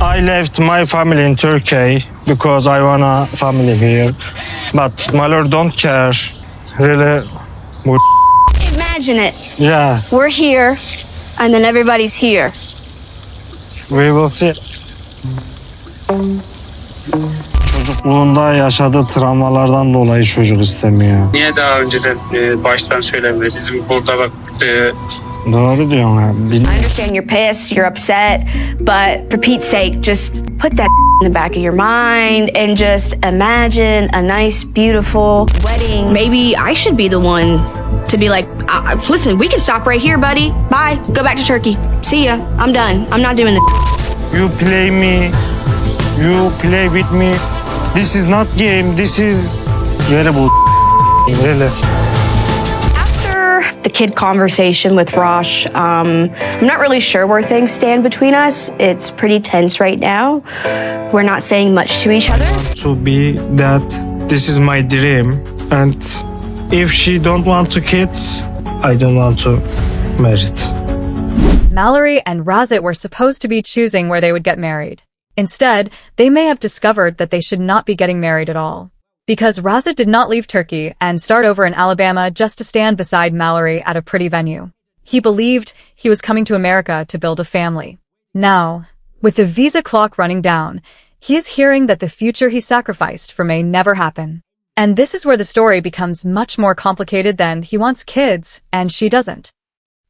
I left my family in Turkey because I want a family here. But Mallorie don't care. Really. Imagine it. Yeah, We're here, and then everybody's here. we will see. Çocukluğunda yaşadığı travmalardan dolayı çocuk istemiyor. Niye daha önceden baştan söylemedi? Bizim burada bak Doğru diyorsun ya. I understand you're pissed, you're upset, but for Pete's sake, just put that in the back of your mind and just imagine a nice, beautiful wedding. Maybe I should be the one to be like, listen, we can stop right here, buddy. Bye. Go back to Turkey. See ya. I'm done. I'm not doing this. You play me. You play with me. This is not game. This is very bull. Really. The kid conversation with Rash, I'm not really sure where things stand between us. It's pretty tense right now. We're not saying much to each other. To be that this is my dream, and if she don't want to kids, I don't want to marry it. Mallorie and Rasit were supposed to be choosing where they would get married. Instead, they may have discovered that they should not be getting married at all. Because Rasit did not leave Turkey and start over in Alabama just to stand beside Mallorie at a pretty venue. He believed he was coming to America to build a family. Now, with the visa clock running down, he is hearing that the future he sacrificed for may never happen. And this is where the story becomes much more complicated than he wants kids and she doesn't.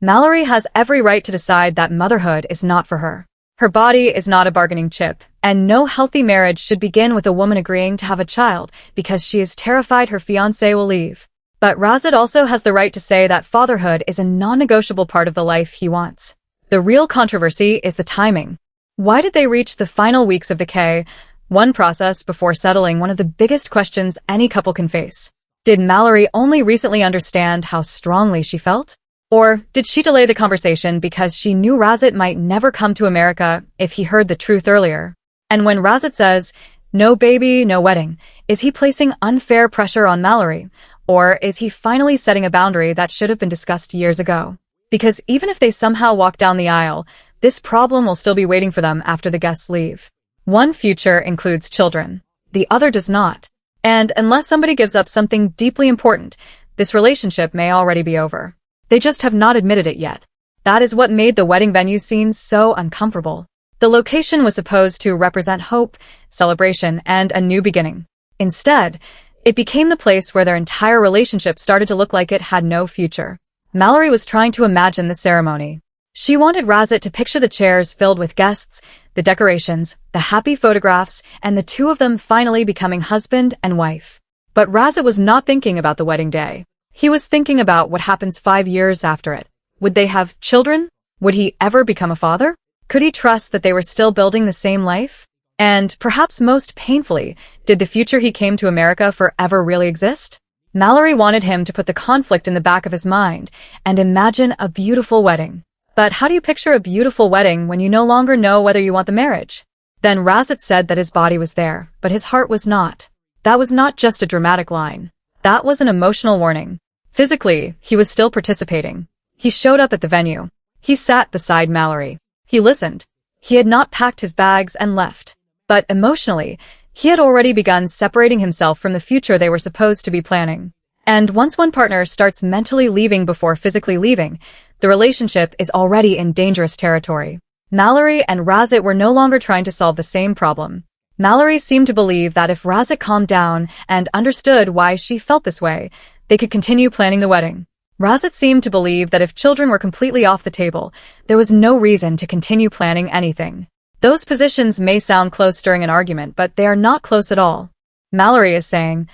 Mallorie has every right to decide that motherhood is not for her. Her body is not a bargaining chip, and no healthy marriage should begin with a woman agreeing to have a child because she is terrified her fiancé will leave. But Rasit also has the right to say that fatherhood is a non-negotiable part of the life he wants. The real controversy is the timing. Why did they reach the final weeks of decay, one process before settling one of the biggest questions any couple can face? Did Mallorie only recently understand how strongly she felt? Or did she delay the conversation because she knew Rasit might never come to America if he heard the truth earlier? And when Rasit says, no baby, no wedding, is he placing unfair pressure on Mallorie? Or is he finally setting a boundary that should have been discussed years ago? Because even if they somehow walk down the aisle, this problem will still be waiting for them after the guests leave. One future includes children. The other does not. And unless somebody gives up something deeply important, this relationship may already be over. They just have not admitted it yet. That is what made the wedding venue scene so uncomfortable. The location was supposed to represent hope, celebration, and a new beginning. Instead, it became the place where their entire relationship started to look like it had no future. Mallorie was trying to imagine the ceremony. She wanted Rasit to picture the chairs filled with guests, the decorations, the happy photographs, and the two of them finally becoming husband and wife. But Rasit was not thinking about the wedding day. He was thinking about what happens 5 years after it. Would they have children? Would he ever become a father? Could he trust that they were still building the same life? And perhaps most painfully, did the future he came to America for ever really exist? Mallorie wanted him to put the conflict in the back of his mind and imagine a beautiful wedding. But how do you picture a beautiful wedding when you no longer know whether you want the marriage? Then Rasit said that his body was there, but his heart was not. That was not just a dramatic line. That was an emotional warning. Physically, he was still participating. He showed up at the venue. He sat beside Mallorie. He listened. He had not packed his bags and left. But emotionally, he had already begun separating himself from the future they were supposed to be planning. And once one partner starts mentally leaving before physically leaving, the relationship is already in dangerous territory. Mallorie and Rasit were no longer trying to solve the same problem. Mallorie seemed to believe that if Rasit calmed down and understood why she felt this way, they could continue planning the wedding. Rasit seemed to believe that if children were completely off the table, there was no reason to continue planning anything. Those positions may sound close during an argument, but they are not close at all. Mallorie is saying,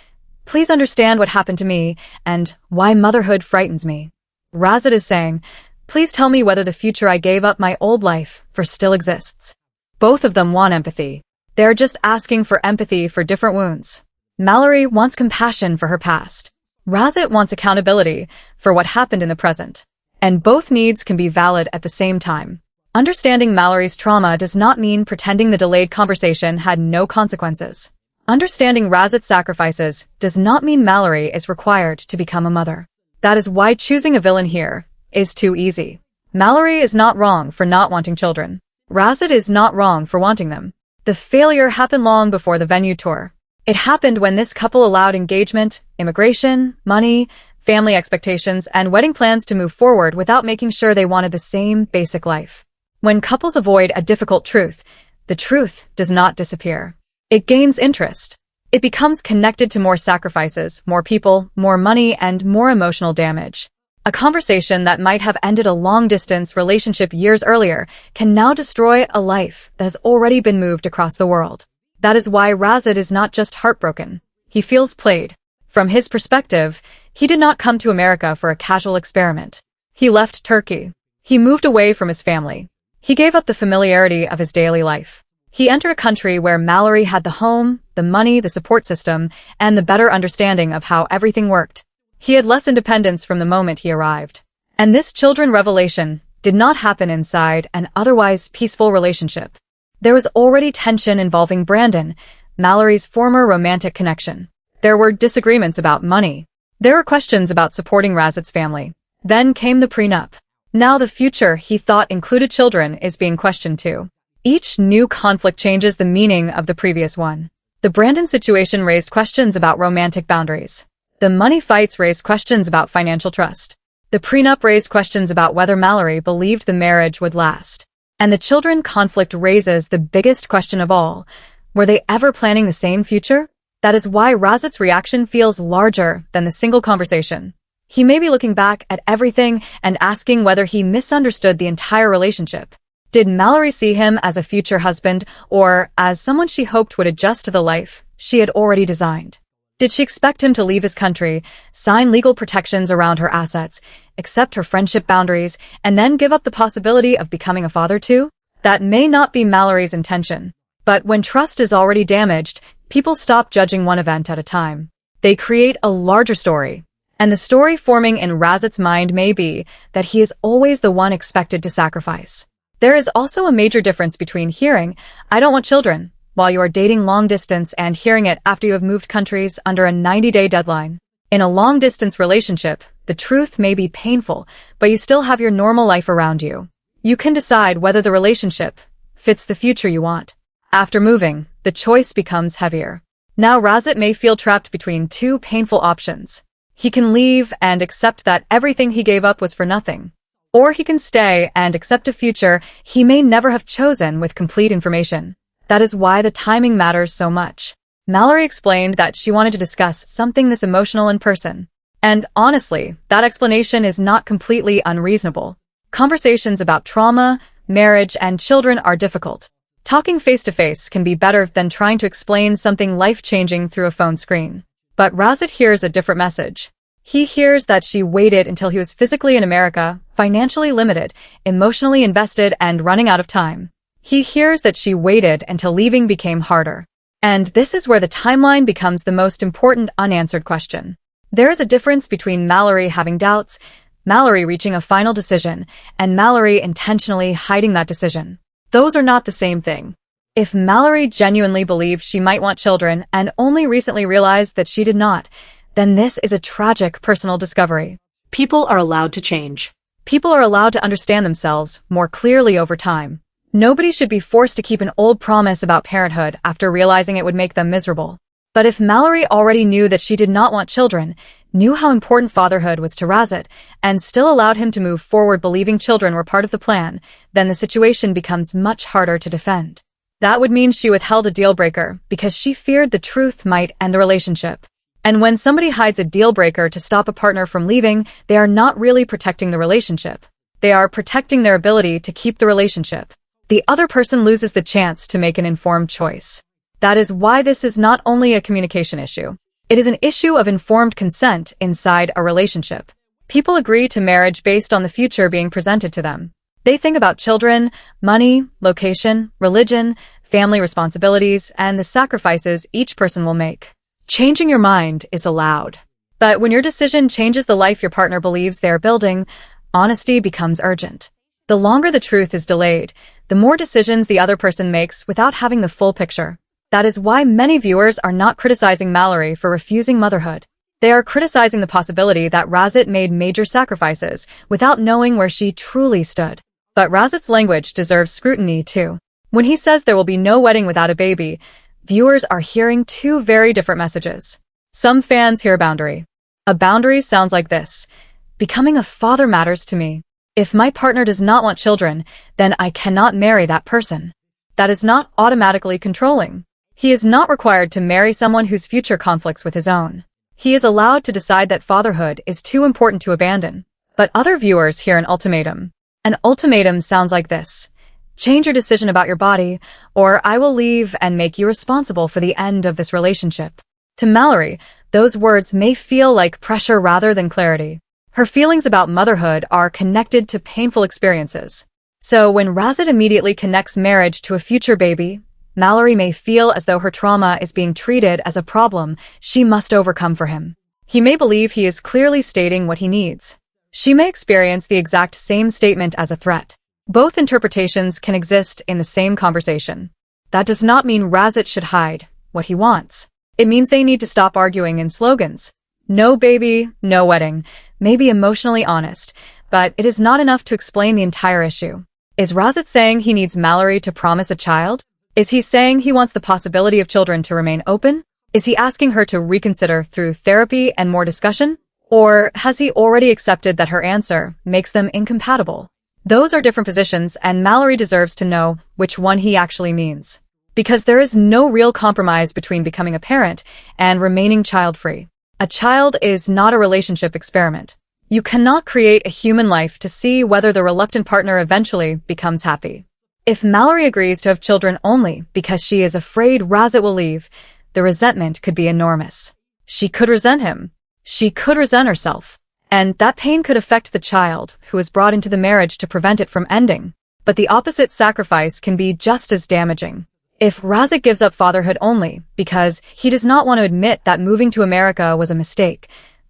please understand what happened to me and why motherhood frightens me. Rasit is saying, please tell me whether the future I gave up my old life for still exists. Both of them want empathy. They're just asking for empathy for different wounds. Mallorie wants compassion for her past. Rasit wants accountability for what happened in the present. And both needs can be valid at the same time. Understanding Mallorie's trauma does not mean pretending the delayed conversation had no consequences. Understanding Rasit's sacrifices does not mean Mallorie is required to become a mother. That is why choosing a villain here is too easy. Mallorie is not wrong for not wanting children. Rasit is not wrong for wanting them. The failure happened long before the venue tour. It happened when this couple allowed engagement, immigration, money, family expectations, and wedding plans to move forward without making sure they wanted the same basic life. When couples avoid a difficult truth, the truth does not disappear. It gains interest. It becomes connected to more sacrifices, more people, more money, and more emotional damage. A conversation that might have ended a long-distance relationship years earlier can now destroy a life that has already been moved across the world. That is why Rasit is not just heartbroken. He feels played. From his perspective, he did not come to America for a casual experiment. He left Turkey. He moved away from his family. He gave up the familiarity of his daily life. He entered a country where Mallory had the home, the money, the support system, and the better understanding of how everything worked. He had less independence from the moment he arrived. And this children revelation did not happen inside an otherwise peaceful relationship. There was already tension involving Brandon, Mallory's former romantic connection. There were disagreements about money. There were questions about supporting Rasit's family. Then came the prenup. Now the future he thought included children is being questioned too. Each new conflict changes the meaning of the previous one. The Brandon situation raised questions about romantic boundaries. The money fights raised questions about financial trust. The prenup raised questions about whether Mallory believed the marriage would last. And the children conflict raises the biggest question of all. Were they ever planning the same future? That is why Rasit's reaction feels larger than the single conversation. He may be looking back at everything and asking whether he misunderstood the entire relationship. Did Mallory see him as a future husband or as someone she hoped would adjust to the life she had already designed? Did she expect him to leave his country, sign legal protections around her assets, accept her friendship boundaries, and then give up the possibility of becoming a father too? That may not be Mallory's intention. But when trust is already damaged, people stop judging one event at a time. They create a larger story. And the story forming in Rasit's mind may be that he is always the one expected to sacrifice. There is also a major difference between hearing, "I don't want children," while you are dating long distance and hearing it after you have moved countries under a 90-day deadline. In a long-distance relationship, the truth may be painful, but you still have your normal life around you. You can decide whether the relationship fits the future you want. After moving, the choice becomes heavier. Now Rasit may feel trapped between two painful options. He can leave and accept that everything he gave up was for nothing. Or he can stay and accept a future he may never have chosen with complete information. That is why the timing matters so much. Mallory explained that she wanted to discuss something this emotional in person. And honestly, that explanation is not completely unreasonable. Conversations about trauma, marriage, and children are difficult. Talking face-to-face can be better than trying to explain something life-changing through a phone screen. But Rasit hears a different message. He hears that she waited until he was physically in America, financially limited, emotionally invested, and running out of time. He hears that she waited until leaving became harder. And this is where the timeline becomes the most important unanswered question. There is a difference between Mallory having doubts, Mallory reaching a final decision, and Mallory intentionally hiding that decision. Those are not the same thing. If Mallory genuinely believed she might want children and only recently realized that she did not, then this is a tragic personal discovery. People are allowed to change. People are allowed to understand themselves more clearly over time. Nobody should be forced to keep an old promise about parenthood after realizing it would make them miserable. But if Mallory already knew that she did not want children, knew how important fatherhood was to Rasit, and still allowed him to move forward believing children were part of the plan, then the situation becomes much harder to defend. That would mean she withheld a deal breaker because she feared the truth might end the relationship. And when somebody hides a deal breaker to stop a partner from leaving, they are not really protecting the relationship. They are protecting their ability to keep the relationship. The other person loses the chance to make an informed choice. That is why this is not only a communication issue. It is an issue of informed consent inside a relationship. People agree to marriage based on the future being presented to them. They think about children, money, location, religion, family responsibilities, and the sacrifices each person will make. Changing your mind is allowed. But when your decision changes the life your partner believes they are building, honesty becomes urgent. The longer the truth is delayed, the more decisions the other person makes without having the full picture. That is why many viewers are not criticizing Mallory for refusing motherhood. They are criticizing the possibility that Rasit made major sacrifices without knowing where she truly stood. But Rasit's language deserves scrutiny too. When he says there will be no wedding without a baby, viewers are hearing two very different messages. Some fans hear boundary. A boundary sounds like this: becoming a father matters to me. If my partner does not want children, then I cannot marry that person. That is not automatically controlling. He is not required to marry someone whose future conflicts with his own. He is allowed to decide that fatherhood is too important to abandon. But other viewers hear an ultimatum. An ultimatum sounds like this: change your decision about your body, or I will leave and make you responsible for the end of this relationship. To Mallory, those words may feel like pressure rather than clarity. Her feelings about motherhood are connected to painful experiences. So when Rasit immediately connects marriage to a future baby, Mallory may feel as though her trauma is being treated as a problem she must overcome for him. He may believe he is clearly stating what he needs. She may experience the exact same statement as a threat. Both interpretations can exist in the same conversation. That does not mean Rasit should hide what he wants. It means they need to stop arguing in slogans. No baby, no wedding may be emotionally honest, but it is not enough to explain the entire issue. Is Rasit saying he needs Mallory to promise a child? Is he saying he wants the possibility of children to remain open? Is he asking her to reconsider through therapy and more discussion? Or has he already accepted that her answer makes them incompatible? Those are different positions, and Mallory deserves to know which one he actually means. Because there is no real compromise between becoming a parent and remaining child-free. A child is not a relationship experiment. You cannot create a human life to see whether the reluctant partner eventually becomes happy. If Mallory agrees to have children only because she is afraid Rasit will leave, the resentment could be enormous. She could resent him. She could resent herself. And that pain could affect the child who was brought into the marriage to prevent it from ending. But the opposite sacrifice can be just as damaging. If Rasit gives up fatherhood only because he does not want to admit that moving to America was a mistake,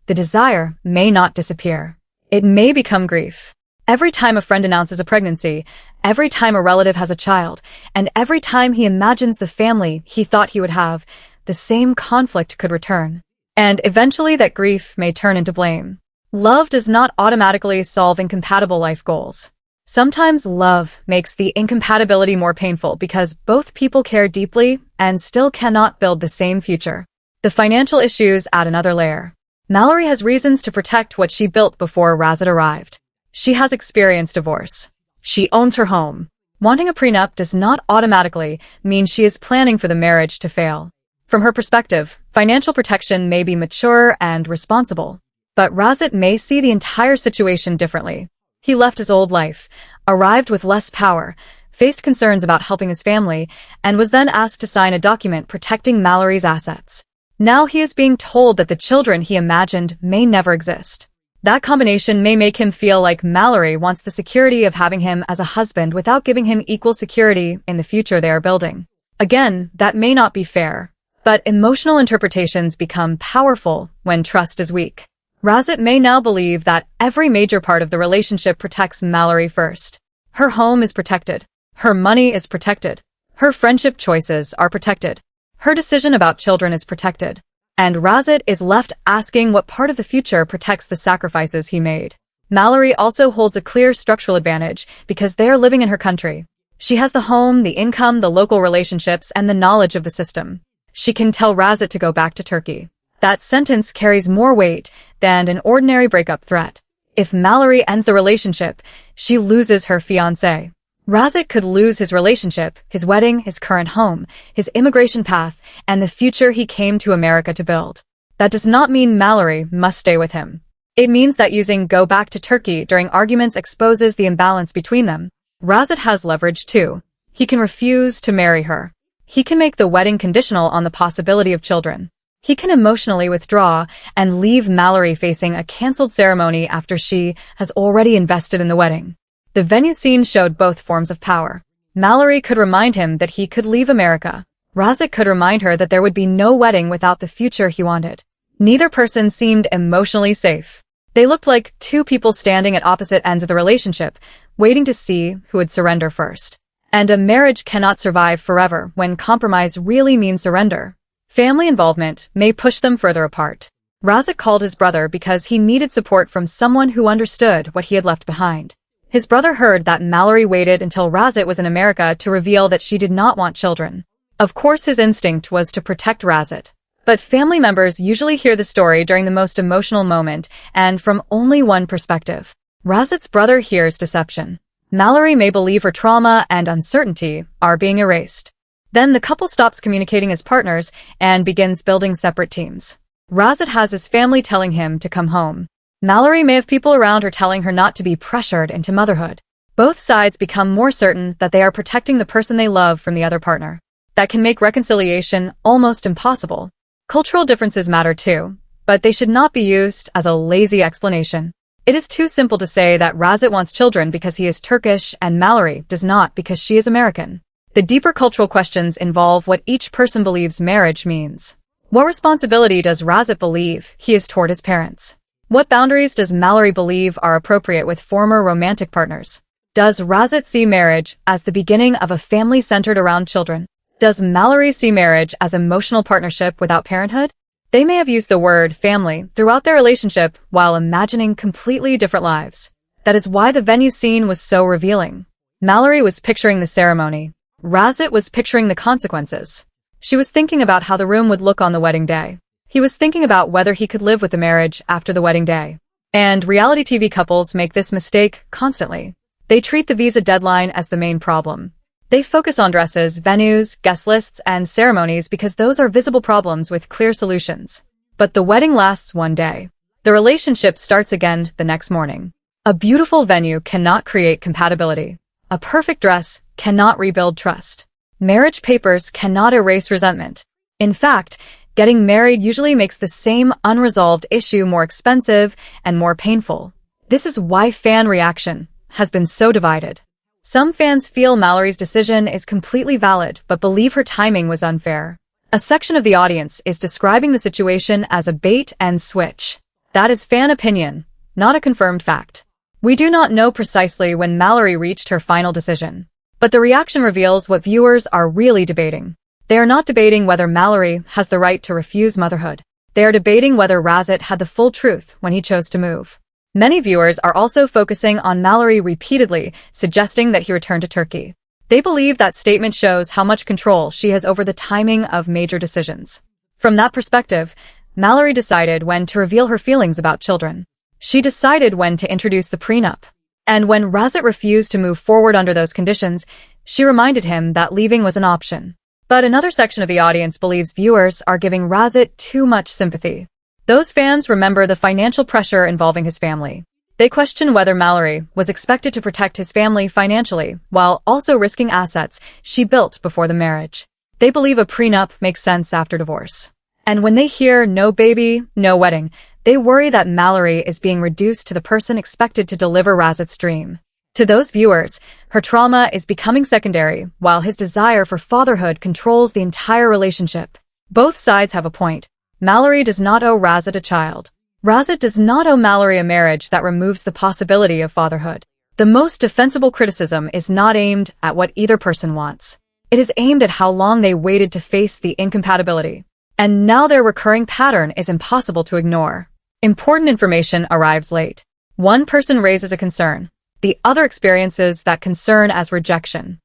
the desire may not disappear. It may become grief. Every time a friend announces a pregnancy, every time a relative has a child, and every time he imagines the family he thought he would have, the same conflict could return. And eventually that grief may turn into blame. Love does not automatically solve incompatible life goals. Sometimes love makes the incompatibility more painful because both people care deeply and still cannot build the same future. The financial issues add another layer. Mallory has reasons to protect what she built before Rasit arrived. She has experienced divorce. She owns her home. Wanting a prenup does not automatically mean she is planning for the marriage to fail. From her perspective, financial protection may be mature and responsible. But Rasit may see the entire situation differently. He left his old life, arrived with less power, faced concerns about helping his family, and was then asked to sign a document protecting Mallory's assets. Now he is being told that the children he imagined may never exist. That combination may make him feel like Mallory wants the security of having him as a husband without giving him equal security in the future they are building. Again, that may not be fair. But emotional interpretations become powerful when trust is weak. Rasit may now believe that every major part of the relationship protects Mallory first. Her home is protected. Her money is protected. Her friendship choices are protected. Her decision about children is protected. And Rasit is left asking what part of the future protects the sacrifices he made. Mallory also holds a clear structural advantage because they are living in her country. She has the home, the income, the local relationships, and the knowledge of the system. She can tell Rasit to go back to Turkey. That sentence carries more weight than an ordinary breakup threat. If Mallory ends the relationship, she loses her fiancé. Rasit could lose his relationship, his wedding, his current home, his immigration path, and the future he came to America to build. That does not mean Mallory must stay with him. It means that using go back to Turkey during arguments exposes the imbalance between them. Rasit has leverage too. He can refuse to marry her. He can make the wedding conditional on the possibility of children. He can emotionally withdraw and leave Mallory facing a canceled ceremony after she has already invested in the wedding. The venue scene showed both forms of power. Mallory could remind him that he could leave America. Rasit could remind her that there would be no wedding without the future he wanted. Neither person seemed emotionally safe. They looked like two people standing at opposite ends of the relationship, waiting to see who would surrender first. And a marriage cannot survive forever when compromise really means surrender. Family involvement may push them further apart. Rasit called his brother because he needed support from someone who understood what he had left behind. His brother heard that Mallory waited until Rasit was in America to reveal that she did not want children. Of course, his instinct was to protect Rasit. But family members usually hear the story during the most emotional moment and from only one perspective. Rasit's brother hears deception. Mallory may believe her trauma and uncertainty are being erased. Then the couple stops communicating as partners and begins building separate teams. Rasit has his family telling him to come home. Mallory may have people around her telling her not to be pressured into motherhood. Both sides become more certain that they are protecting the person they love from the other partner. That can make reconciliation almost impossible. Cultural differences matter too, but they should not be used as a lazy explanation. It is too simple to say that Rasit wants children because he is Turkish and Mallory does not because she is American. The deeper cultural questions involve what each person believes marriage means. What responsibility does Rasit believe he is toward his parents? What boundaries does Mallory believe are appropriate with former romantic partners? Does Rasit see marriage as the beginning of a family centered around children? Does Mallory see marriage as emotional partnership without parenthood? They may have used the word family throughout their relationship while imagining completely different lives. That is why the venue scene was so revealing. Mallory was picturing the ceremony. Rasit was picturing the consequences. She was thinking about how the room would look on the wedding day. He was thinking about whether he could live with the marriage after the wedding day. And reality TV couples make this mistake constantly. They treat the visa deadline as the main problem. They focus on dresses, venues, guest lists, and ceremonies because those are visible problems with clear solutions. But the wedding lasts one day. The relationship starts again the next morning. A beautiful venue cannot create compatibility. A perfect dress cannot rebuild trust. Marriage papers cannot erase resentment. In fact, getting married usually makes the same unresolved issue more expensive and more painful. This is why fan reaction has been so divided. Some fans feel Mallory's decision is completely valid but believe her timing was unfair. A section of the audience is describing the situation as a bait and switch. That is fan opinion, not a confirmed fact. We do not know precisely when Mallory reached her final decision. But the reaction reveals what viewers are really debating. They are not debating whether Mallory has the right to refuse motherhood. They are debating whether Rasit had the full truth when he chose to move. Many viewers are also focusing on Mallory repeatedly, suggesting that he return to Turkey. They believe that statement shows how much control she has over the timing of major decisions. From that perspective, Mallory decided when to reveal her feelings about children. She decided when to introduce the prenup. And when Rasit refused to move forward under those conditions, she reminded him that leaving was an option. But another section of the audience believes viewers are giving Rasit too much sympathy. Those fans remember the financial pressure involving his family. They question whether Mallory was expected to protect his family financially while also risking assets she built before the marriage. They believe a prenup makes sense after divorce. And when they hear no baby, no wedding, they worry that Mallory is being reduced to the person expected to deliver Rasit's dream. To those viewers, her trauma is becoming secondary while his desire for fatherhood controls the entire relationship. Both sides have a point. Mallory does not owe Rasit a child. Rasit does not owe Mallory a marriage that removes the possibility of fatherhood. The most defensible criticism is not aimed at what either person wants. It is aimed at how long they waited to face the incompatibility. And now their recurring pattern is impossible to ignore. Important information arrives late. One person raises a concern. The other experiences that concern as rejection.